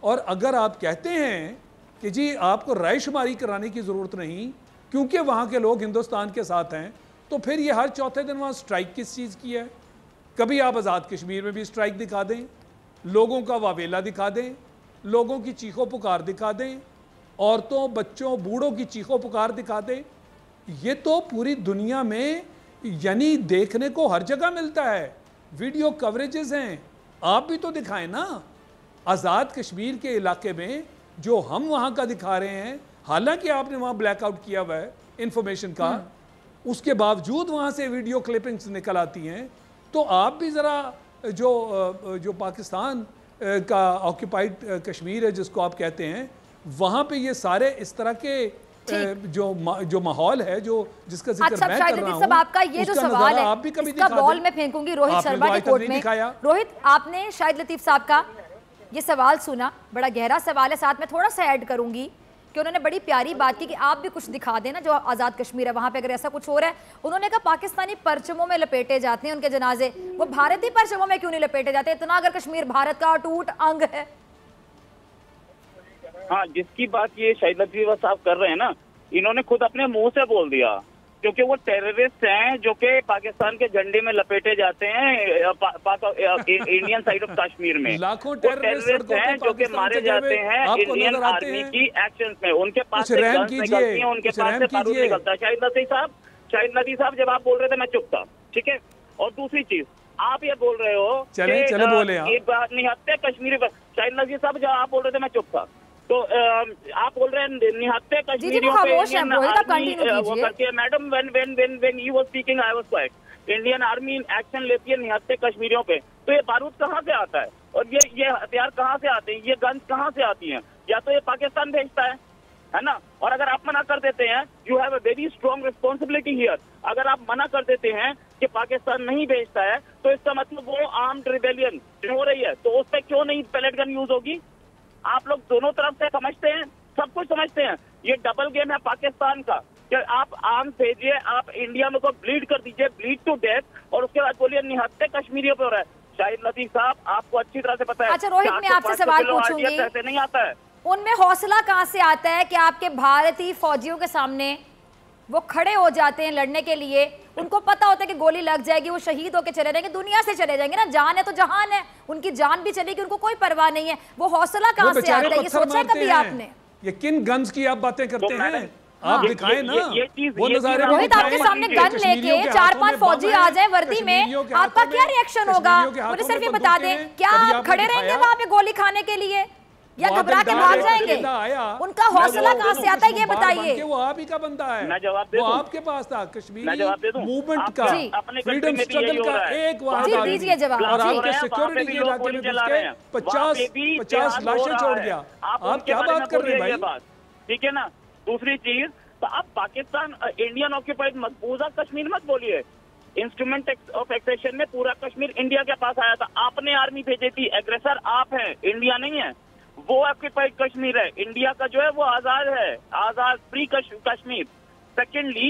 और अगर आप कहते हैं कि जी आपको रायशुमारी कराने की ज़रूरत नहीं क्योंकि वहाँ के लोग हिंदुस्तान के साथ हैं, तो फिर ये हर चौथे दिन वहाँ स्ट्राइक किस चीज़ की है। कभी आप आज़ाद कश्मीर में भी स्ट्राइक दिखा दें, लोगों का वावेला दिखा दें, लोगों की चीखों पुकार दिखा दें, औरतों बच्चों बूढ़ों की चीखों पुकार दिखा दें। ये तो पूरी दुनिया में यानी देखने को हर जगह मिलता है, वीडियो कवरेजेस हैं, आप भी तो दिखाएं ना। आज़ाद कश्मीर के इलाके में जो हम वहाँ का दिखा रहे हैं, हालांकि आपने वहाँ ब्लैकआउट किया हुआ है इंफॉर्मेशन का, उसके बावजूद वहाँ से वीडियो क्लिपिंग्स निकल आती हैं। तो आप भी ज़रा जो पाकिस्तान का ऑक्यूपाइड कश्मीर है जिसको आप कहते हैं, वहाँ पे ये सारे इस तरह के जो माहौल है जो जिसका जिक्र मैं कर रहा हूँ, आपका ये जो सवाल है आप भी कभी इसका बॉल मैं फेंकूंगी रोहित शर्मा के कोर्ट में। रोहित, आपने शाहिद लतीफ साहब का ये सवाल सुना, बड़ा गहरा सवाल है, साथ में थोड़ा सा ऐड करूंगी कि उन्होंने बड़ी प्यारी बात की कि आप भी कुछ दिखा देना जो आज़ाद कश्मीर है वहाँ पे अगर ऐसा कुछ हो रहा है। उन्होंने कहा पाकिस्तानी परचमों में लपेटे जाते हैं उनके जनाजे, वो भारतीय परचमों में क्यों नहीं लपेटे जाते, इतना अगर कश्मीर भारत का अटूट अंग है। हाँ, जिसकी बात ये शाहिद लतीफ साहब कर रहे हैं ना, इन्होंने खुद अपने मुंह से बोल दिया, क्योंकि वो टेररिस्ट हैं जो कि पाकिस्तान के झंडे में लपेटे जाते हैं इंडियन साइड ऑफ कश्मीर में। लाखों टेररिस्ट हैं जो कि मारे जाते हैं इंडियन आर्मी की एक्शन में। उनके पास से गन्स निकलती हैं, उनके पास से बारूद निकलता है। शाहिद लतीफ साहब जब आप बोल रहे थे मैं चुप था, ठीक है। और दूसरी चीज आप ये बोल रहे हो निहत्ते कश्मीरी, शाहिद लतीफ साहब जब आप बोल रहे थे मैं चुप था, तो आप बोल रहे हैं निहत्ते कश्मीरियों पे वो करती है। Madam when you was speaking I was quite. Indian army action लेती है निहत्ते कश्मीरियों पे, तो ये बारूद कहाँ से आता है और ये हथियार कहाँ से आते हैं, ये गन्स कहाँ से आती हैं? या तो ये पाकिस्तान भेजता है ना। और अगर आप मना कर देते हैं, you have a very strong responsibility here. अगर आप मना कर देते हैं कि पाकिस्तान नहीं भेजता है, तो इसका मतलब वो आर्म्ड रिबेलियन हो रही है, तो उस पर क्यों नहीं पैलेट गन यूज होगी? आप लोग दोनों तरफ से समझते हैं, सब कुछ समझते हैं। ये डबल गेम है पाकिस्तान का कि आप आर्म भेजिए, आप इंडिया में को ब्लीड कर दीजिए, ब्लीड टू डेथ, और उसके बाद बोलिए निहत्ते कश्मीरियों पे हो रहा है। शाहिद लतीफ साहब, आपको अच्छी तरह से पता है। अच्छा रोहित, मैं आपसे सवाल पूछूंगी, ऐसे नहीं आता है। उनमें हौसला कहाँ से आता है कि आपके भारतीय फौजियों के सामने वो खड़े हो जाते हैं लड़ने के लिए? उनको पता होता है कि गोली लग जाएगी, वो शहीद होकर चले जाएंगे, दुनिया से चले जाएंगे ना, जान है तो जहान है, उनकी जान भी चलेगी, उनको कोई परवाह नहीं है। वो हौसला कहाँ से आता है, ये सोचा कभी आपने? ये किन गन्स की आप बातें करते हैं? आप दिखाएं ना वो नजारे। रोहित, आपके सामने गन लेके 4-5 फौजी आ जाए वर्दी में, आपका क्या रिएक्शन होगा? मुझे सिर्फ ये बता दें, क्या आप खड़े रहेंगे वहां पे गोली खाने के लिए या घबरा के भाग जाएंगे? उनका हौसला कहाँ से आता है ये बताइए। वो आप ही का बंदा है, मैं जवाब दे दूं? वो आपके पास था कश्मीरी मूवमेंट का, फ्रीडम स्ट्रगल का एक वाद जी, दीजिए जवाब। और आपके सिक्योरिटी के इलाके में घुस के 50 लाशें छोड़ गया। आप क्या बात कर रहे हैं भाई? ठीक है ना। दूसरी चीज, तो आप पाकिस्तान इंडियन ऑक्यूपाइड मकबूजा कश्मीर मत बोलिए। इंस्ट्रूमेंट ऑफ एक्सेशन में पूरा कश्मीर इंडिया के पास आया था, आपने आर्मी भेजी थी। एग्रेसर आप हैं, इंडिया नहीं है। वो ऑक्यूपाइड कश्मीर है, इंडिया का जो है वो आजाद है, Azad free Kashmir. Secondly,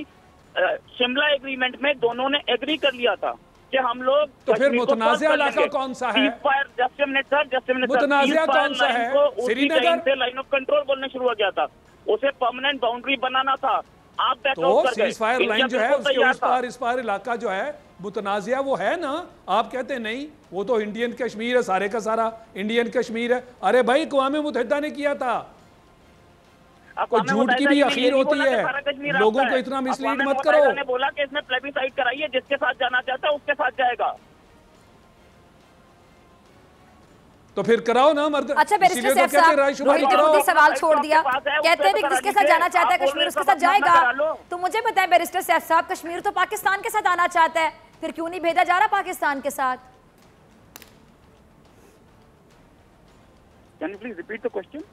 Shimla agreement में दोनों ने एग्री कर लिया था कि हम लोग, तो फिर मुतनाज़ा इलाका कौन सा है? मुतनाज़ा कौन सा है? श्रीनगर से लाइन ऑफ कंट्रोल बोलने शुरू हो गया था, उसे परमानेंट बाउंड्री बनाना था। आप तो सीज़फायर लाइन जो है उसके उस पार इस पार इलाका जो है मुतनाज़िया वो है ना, आप कहते हैं नहीं वो तो इंडियन कश्मीर है, सारे का सारा इंडियन कश्मीर है। अरे भाई अक़वाम मुत्तहिदा ने किया था, कोई झूठ की भी आखिर होती है, लोगों को इतना मिसलीड मत करो। ने बोला कि इसमें प्लेबिसाइड कराइए, जिसके साथ जाना चाहता है उसके साथ जाएगा। तो फिर कराओ ना मर्द। अच्छा बैरिस्टर साहब, सवाल छोड़ दिया, कहते हैं कि जिसके साथ जाना चाहता है कश्मीर उसके साथ जाएगा। तो मुझे बताएं बैरिस्टर साहब, कश्मीर तो पाकिस्तान के साथ आना चाहता है, फिर क्यों नहीं भेजा जा रहा पाकिस्तान के साथ? Can you please repeat the question?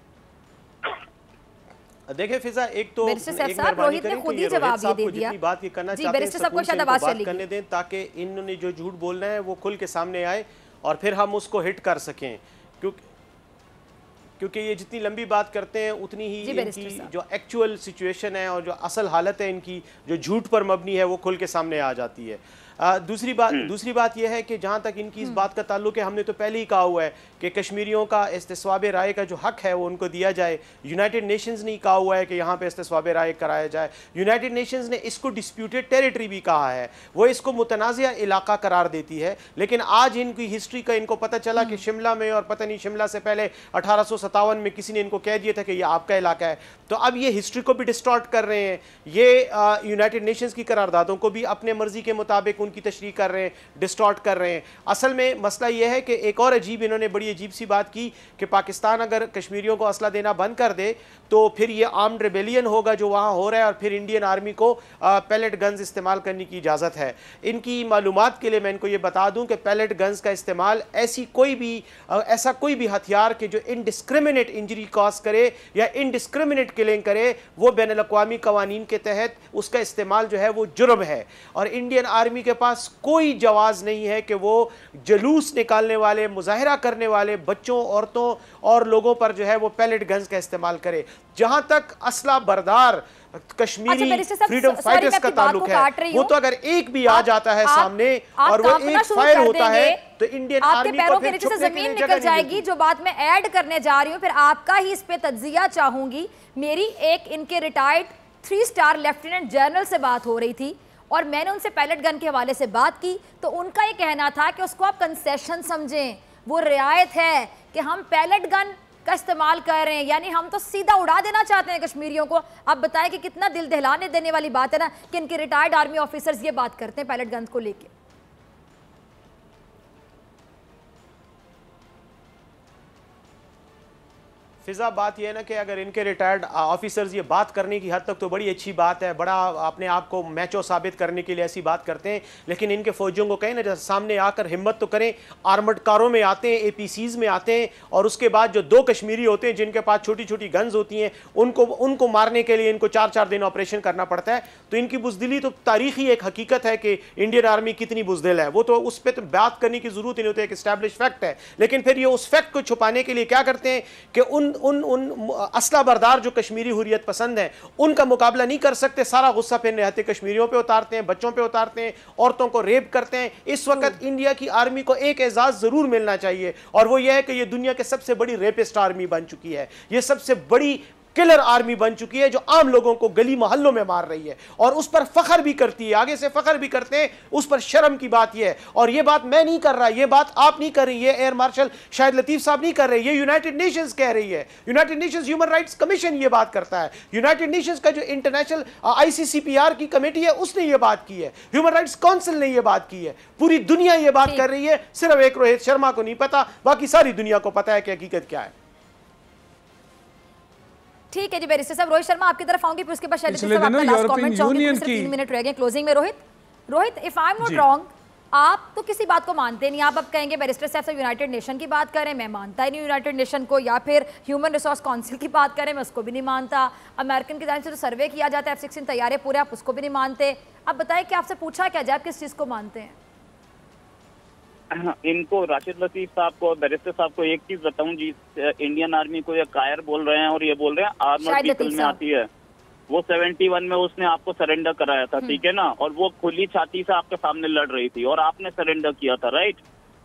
देखिए फिजा, एक तो रोहित ने खुद ही जवाब दे दिया। बात ये करना चाहते हैं सबको बात करने दें, ताकि इन्होंने जो झूठ बोल रहे हैं वो खुल के सामने आए और फिर हम उसको हिट कर सकें, क्योंकि ये जितनी लंबी बात करते हैं उतनी ही इनकी जो एक्चुअल सिचुएशन है और जो असल हालत है इनकी जो झूठ पर मबनी है वो खुल के सामने आ जाती है। दूसरी बात यह है कि जहाँ तक इनकी इस बात का ताल्लुक है, हमने तो पहले ही कहा हुआ है कि कश्मीरियों का इस्तिस्वाब राय का जो हक है वो उनको दिया जाए। यूनाइटेड नेशंस ने कहा हुआ है कि यहाँ पे इस्तिस्वाब राय कराया जाए। यूनाइटेड नेशंस ने इसको डिस्प्यूटेड टेरिटरी भी कहा है, वो इसको मुतनाज़िया इलाका करार देती है। लेकिन आज इनकी हिस्ट्री का इनको पता चला कि शिमला में, और पता नहीं शिमला से पहले 1857 में किसी ने इनको कह दिया था कि यह आपका इलाका है। तो अब ये हिस्ट्री को भी डिस्टॉर्ट कर रहे हैं, ये यूनाइटेड नेशंस की करारदादों को भी अपने मर्जी के मुताबिक उनकी तशरीह कर रहे हैं, डिस्टॉर्ट कर रहे हैं। असल में मसला यह है कि एक और अजीब, इन्होंने बड़ी अजीब सी बात की कि पाकिस्तान अगर कश्मीरियों को असला देना बंद कर दे तो फिर ये आर्म्ड रेबेलियन होगा जो वहाँ हो रहा है, और फिर इंडियन आर्मी को पैलेट गन्स इस्तेमाल करने की इजाज़त है। इनकी मालूमात के लिए मैं इनको ये बता दूँ कि पैलेट गन्स का इस्तेमाल ऐसा कोई भी हथियार के जो इनडिस्क्रिमिनेट इंजरी कॉज करे या इनडिस्क्रिमिनेट किलिंग करे, वो बैनुल अक़वामी कवानीन के तहत उसका इस्तेमाल जो है वो जुर्म है। और इंडियन आर्मी के पास कोई जवाज़ नहीं है कि वो जुलूस निकालने वाले, मुजाहरा करने वाले बच्चों, औरतों और लोगों पर जो है वो पैलेट गन्स का इस्तेमाल करे। जहां तक असला बरदार कश्मीरी फ्रीडम फाइटर्स का ताल्लुक है, वो तो अगर एक भी आ जाता है सामने और वो एक फायर होता है तो इंडियन आर्मी को फिर छुपने के लिए निकल जाएगी। जो बात मैं ऐड करने जा रही हूँ, फिर आपका ही इस पे तज्जिया चाहूंगी। मेरी एक इनके रिटायर्ड 3 स्टार लेफ्टिनेंट जनरल से बात हो रही थी और मैंने उनसे पैलेट गन के हवाले से बात की, तो उनका ये कहना था कि उसको आप कंसेशन समझें, वो रियायत है कि हम पैलेट गन का इस्तेमाल कर रहे हैं, यानी हम तो सीधा उड़ा देना चाहते हैं कश्मीरियों को। आप बताएं कि कितना दिल दहलाने देने वाली बात है ना कि इनके रिटायर्ड आर्मी ऑफिसर्स ये बात करते हैं पैलेट गन्स को लेके। फिजा, बात यह है ना कि अगर इनके रिटायर्ड ऑफिसर्स ये बात करने की हद तक तो बड़ी अच्छी बात है, बड़ा अपने आप को मैचो साबित करने के लिए ऐसी बात करते हैं, लेकिन इनके फौजियों को कहें ना सामने आकर हिम्मत तो करें। आर्मर्ड कारों में आते हैं, APCs में आते हैं, और उसके बाद जो 2 कश्मीरी होते हैं जिनके पास छोटी छोटी गन्स होती हैं, उनको मारने के लिए इनको 4-4 दिन ऑपरेशन करना पड़ता है। तो इनकी बुजदिली तो तारीखी एक हकीकत है कि इंडियन आर्मी कितनी बुजदिल है, वो तो उस पर तो बात करने की जरूरत ही नहीं होती, एक एस्टैब्लिश फैक्ट है। लेकिन फिर ये उस फैक्ट को छुपाने के लिए क्या करते हैं कि उन असला बरदार जो कश्मीरी हुर्रियत पसंद हैं उनका मुकाबला नहीं कर सकते, सारा गुस्सा फिर निहत्ते कश्मीरियों पे उतारते हैं, बच्चों पे उतारते हैं, औरतों को रेप करते हैं। इस वक्त इंडिया की आर्मी को एक एजाज जरूर मिलना चाहिए, और वो ये है कि ये दुनिया के सबसे बड़ी रेपिस्ट आर्मी बन चुकी है, ये सबसे बड़ी किलर आर्मी बन चुकी है जो आम लोगों को गली मोहल्लों में मार रही है, और उस पर फख्र भी करती है, आगे से फख्र भी करते हैं। उस पर शर्म की बात यह है, और यह बात मैं नहीं कर रहा, यह बात आप नहीं कर रही, ये एयर मार्शल शाहिद लतीफ साहब नहीं कर रहे, ये यूनाइटेड नेशंस कह रही है। United Nations human rights commission ये बात करता है, यूनाइटेड नेशंस का जो इंटरनेशनल ICCPR की कमेटी है उसने ये बात की है, ह्यूमन राइट्स काउंसिल ने यह बात की है, पूरी दुनिया ये बात कर रही है। सिर्फ एक रोहित शर्मा को नहीं पता, बाकी सारी दुनिया को पता है कि हकीकत क्या है। ठीक है जी बैरिस्टर साहब, रोहित शर्मा आपकी तरफ आऊंगी, फिर उसके बाद शायद 3 मिनट रह गए क्लोजिंग में। Rohit, if I am not wrong, आप तो किसी बात को मानते नहीं, आप अब कहेंगे बैरिस्टर साहब से यूनाइटेड नेशन की बात करें, मैं मानता ही नहीं यूनाइटेड नेशन को, या फिर ह्यूमन रिसोर्स काउंसिल की बात करें, मैं उसको भी नहीं मानता, अमेरिकन की जानिब से जो सर्वे किया जाता है F-16 तैयारे पूरे, आप उसको भी नहीं मानते। अब बताएं कि आपसे पूछा क्या जाए, आप किस चीज़ को मानते हैं? इनको राशिद लतीफ साहब को, बैरिस्टर साहब को एक चीज बताऊं जी, इंडियन आर्मी को ये कायर बोल रहे हैं और ये बोल रहे हैं आर्मर्ड व्हीकल में आती है। वो 71 में उसने आपको सरेंडर कराया था, ठीक है ना, और वो खुली छाती से आपके सामने लड़ रही थी और आपने सरेंडर किया था, राइट।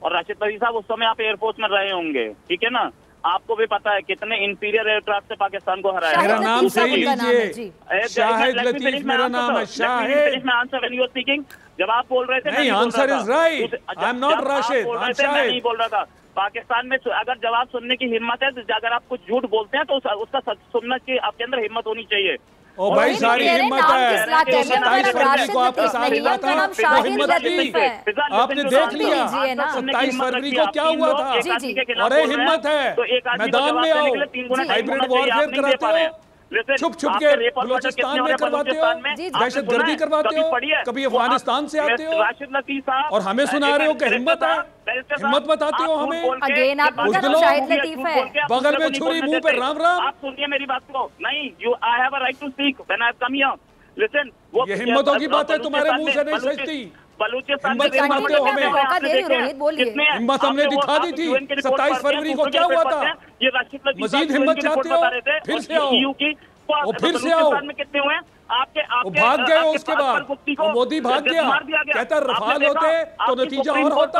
और राशिद लतीफ साहब उस समय आप एयरफोर्स में रहे होंगे, ठीक है ना। आपको भी पता है कितने इंफीरियर एयरक्राफ्ट से पाकिस्तान को हराया। मेरा नाम सही उनका नाम है, लीजिए, जी। शाहिद लतीफ मेरा नाम है। शाहिद जब आप बोल रहे थे नहीं, answer is right, I am not Rashid, I am मैं नहीं शाहिद। बोल रहा था। पाकिस्तान में अगर जवाब सुनने की हिम्मत है, तो अगर आप कुछ झूठ बोलते हैं तो उसका सुनने की आपके अंदर हिम्मत होनी चाहिए। ओ भाई, सारी हिम्मत है। 27 फरवरी को आपके साथ हुआ था, वो हिम्मत की आपने देख लिया। 27 फरवरी को क्या हुआ था? अरे हिम्मत है, मैदान में आओ, हाइब्रिड वॉरफेयर कराते हो, छुप छुप के बलूचिस्तान में करवाते हो, दहशतगर्दी करवाते हो, कभी अफगानिस्तान से आते हो और हमें सुना रहे हो कि हिम्मत है। हिम्मत बताते हो हमें। अगेन आपका नाम शाहिद लतीफ है। बगल में छुरी, मुंह पे राम राम। आप सुनिए मेरी बात को। नहीं, you I have a right to speak when I come here. Listen, वो ये हिम्मतों की बातें तुम्हारे मुंह से नहीं सजती। बलूचिस्तान हिम्मत दिखाते हो हमें। हिम्मत हमने दिखा दी थी। 27 फरवरी को क्या हुआ था? मजीद हिम्मत चाहते हो? फिर से आओ, और फिर से आओ। में कितने हुए? आपके वो भाग गए हो, उसके बाद मोदी भाग गया, कहता रफाल होते तो नतीजा और होता।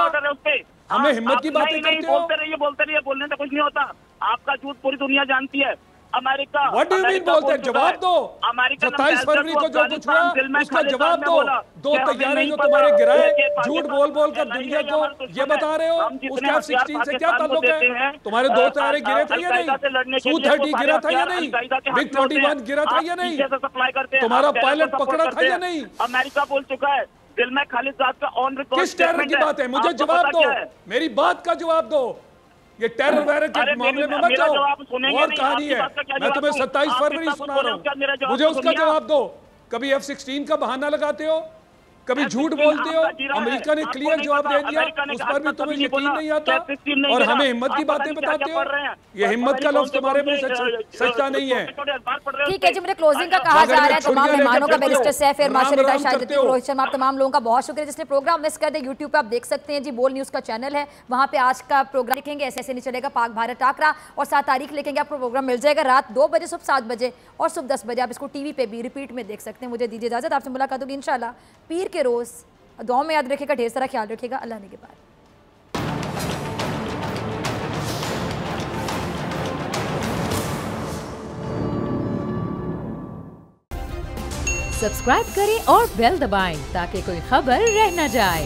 हमें हिम्मत की बातें करते हो। बोलते रहिए, बोलने से कुछ नहीं होता। आपका झूठ पूरी दुनिया जानती है। America, what do you mean बोलते हैं? जवाब दो। 27 फरवरी को जो कुछ हुआ उसका जवाब दो। 2 तैयारे जो तुम्हारे गिराए, झूठ बोल बोल कर दुनिया को ये बता रहे हो, उसके F-16 से क्या ताल्लुक है? तुम्हारे 2 तैयारे गिरे थे या नहीं? Su-30 गिरा था या नहीं? MiG 21 गिरा था या नहीं? तुम्हारा पायलट पकड़ा था या नहीं? अमेरिका बोल चुका है। दिल में खालिद का ऑन रिकॉर्ड किस टेरर की बात है? मुझे जवाब दो, मेरी बात का जवाब दो। ये टेरर वायरर के मामले में मत जाओ, और कहानी है। मैं तुम्हें 27 फरवरी सुना रहा हूँ, मुझे उसका जवाब दो। कभी F-16 का बहाना लगाते हो, कभी झूठ बोलते हो। अमेरिका ने क्लियर जवाब दे दिया, उस पर भी तुम्हें यकीन नहीं आता और हमें हिम्मत की बातें बताते हो। ये हिम्मत का लफ्ज तुम्हारे मुंह से सच्चा नहीं है। ठीक है जी, मुझे क्लोजिंग का कहा जा रहा है। तमाम मेहमानों का, barrister Saif, air marshal retired Shahid Latif, Rohit Sharma, आप तमाम लोगों का बहुत शुक्रिया जिसने प्रोग्राम मिस कर दे। यूट्यूब पे आप देख सकते हैं जी, बोल न्यूज़ का चैनल है, वहाँ पे आज का प्रोग्राम लिखेंगे, ऐसे नहीं चलेगा, पाक भारत टाकरा, और 7 तारीख लिखेंगे, आपको प्रोग्राम मिल जाएगा रात 2 बजे, सुबह 7 बजे और सुबह 10 बजे। आप इसको टीवी पे भी रिपीट में देख सकते हैं। मुझे दीजिए इजाजत, आपसे मुलाकात होगी इंशाल्लाह पीर के रोज़। दुआ में याद रखिएगा, ढेर सारा ख्याल रखिएगा। अल्लाह ने के बाद सब्सक्राइब करें और बेल दबाएं ताकि कोई खबर रह न जाए।